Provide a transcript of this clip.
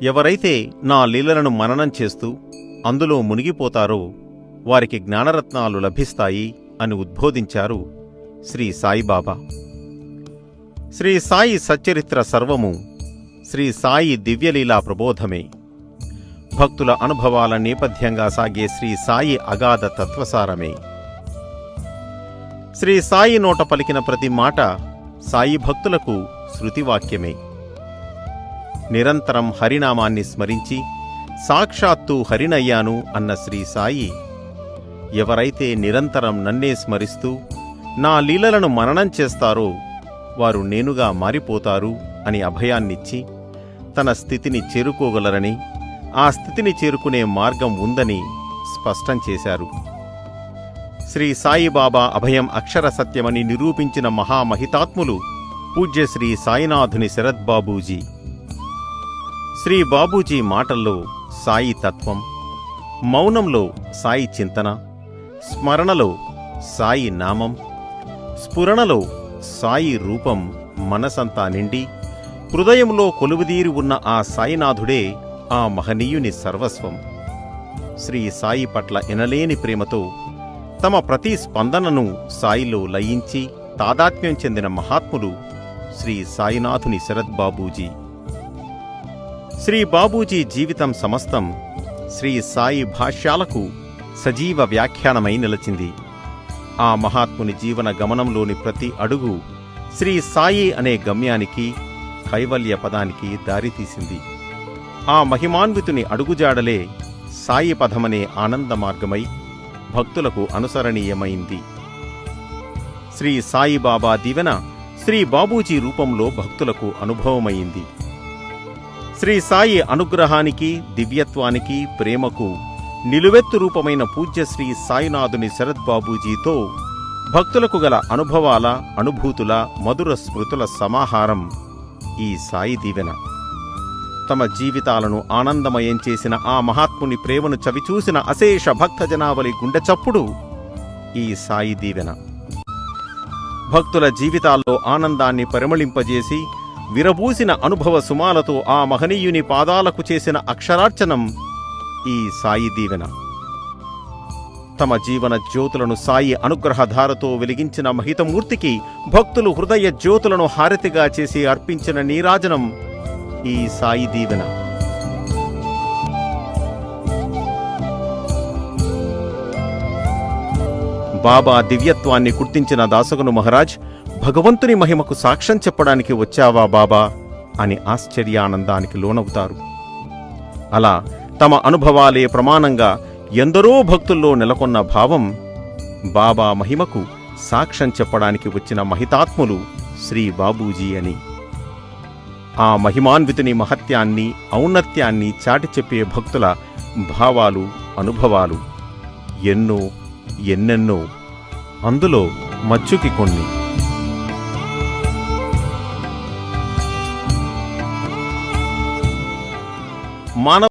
ఎవరైతే నా లీలలను మననం చేస్తూ అందులో మునిగిపోతారో వారికి జ్ఞానరత్నాలు లభిస్తాయి అని ఉద్బోధించారు శ్రీ సాయిబాబా. శ్రీ సాయి సచ్చరిత్ర సర్వము శ్రీ సాయి దివ్యలీలా ప్రబోధమే. భక్తుల అనుభవాల నేపథ్యంగా సాగే శ్రీ సాయి అగాధ తత్వసారమే. శ్రీ సాయి నోట పలికిన ప్రతి మాట సాయి భక్తులకు శృతివాక్యమే. నిరంతరం హరినామాన్ని స్మరించి సాక్షాత్తు హరినయ్యాను అన్న శ్రీ సాయి, ఎవరైతే నిరంతరం నన్నే స్మరిస్తూ నా లీలలను మననం చేస్తారో వారు నేనుగా మారిపోతారు అని అభయాన్నిచ్చి తన స్థితిని చేరుకోగలరని, ఆ స్థితిని చేరుకునే మార్గం ఉందని స్పష్టం చేశారు. శ్రీ సాయిబాబా అభయం అక్షర సత్యమని నిరూపించిన మహామహితాత్ములు పూజ్య శ్రీ సాయినాథుని శరత్ బాబూజీ. శ్రీ బాబూజీ మాటల్లో సాయి తత్వం, మౌనంలో సాయి చింతన, స్మరణలో సాయి నామం, స్ఫురణలో సాయి రూపం మనసంతా నిండి హృదయంలో కొలువుదీరి ఉన్న ఆ సాయినాథుడే ఆ మహనీయుని సర్వస్వం. శ్రీ సాయి పట్ల ఎనలేని ప్రేమతో తమ ప్రతి స్పందనను సాయిలో లయించి తాదాత్మ్యం చెందిన మహాత్ములు శ్రీ సాయినాథుని శరత్ బాబూజీ. శ్రీ బాబూజీ జీవితం సమస్తం శ్రీ సాయి భాష్యాలకు సజీవ వ్యాఖ్యానమై నిలచింది. ఆ మహాత్ముని జీవన గమనంలోని ప్రతి అడుగు శ్రీ సాయి అనే గమ్యానికి, కైవల్య పదానికి దారితీసింది. ఆ మహిమాన్వితుని అడుగుజాడలే సాయి పదమనే ఆనంద మార్గమై భక్తులకు అనుసరణీయమైంది. శ్రీ సాయిబాబా దీవెన శ్రీ బాబూజీ రూపంలో భక్తులకు అనుభవమైంది. శ్రీ సాయి అనుగ్రహానికి, దివ్యత్వానికి, ప్రేమకు నిలువెత్తు రూపమైన పూజ్య శ్రీ సాయినాథుని శరత్ బాబూజీతో భక్తులకు గల అనుభవాల, అనుభూతుల, మధుర స్మృతుల సమాహారం ఈ సాయి దీవెన. తమ జీవితాలను ఆనందమయం చేసిన ఆ మహాత్ముని ప్రేమను చవిచూసిన అశేష భక్తజనావళి గుండె చప్పుడు ఈ సాయి దీవెన. భక్తుల జీవితాల్లో ఆనందాన్ని పరిమళింపజేసి విరబూసిన అనుభవ సుమాలతో ఆ మహనీయుని పాదాలకు చేసిన అక్షరార్చనం ఈ సాయి దీవెన. తమ జీవన జ్యోతులను సాయి అనుగ్రహధారతో వెలిగించిన మహితమూర్తికి భక్తులు హృదయ జ్యోతులను హారతిగా చేసి అర్పించిన నీరాజనం ఈ సాయి దీవెన. బాబా దివ్యత్వాన్ని గుర్తించిన దాసగను మహారాజ్, భగవంతుని మహిమకు సాక్ష్యం చెప్పడానికి వచ్చావా బాబా అని ఆశ్చర్యానందానికి లోనవుతారు. అలా తమ అనుభవాలే ప్రమాణంగా ఎందరో భక్తుల్లో నెలకొన్న భావం బాబా మహిమకు సాక్ష్యం చెప్పడానికి వచ్చిన మహితాత్ములు శ్రీ బాబూజీ అని. ఆ మహిమాన్వితుని మహత్యాన్ని, ఔన్నత్యాన్ని చాటి చెప్పే భక్తుల భావాలు, అనుభవాలు ఎన్నో ఎన్నెన్నో, అందులో మచ్చుకి కొన్ని. మానవ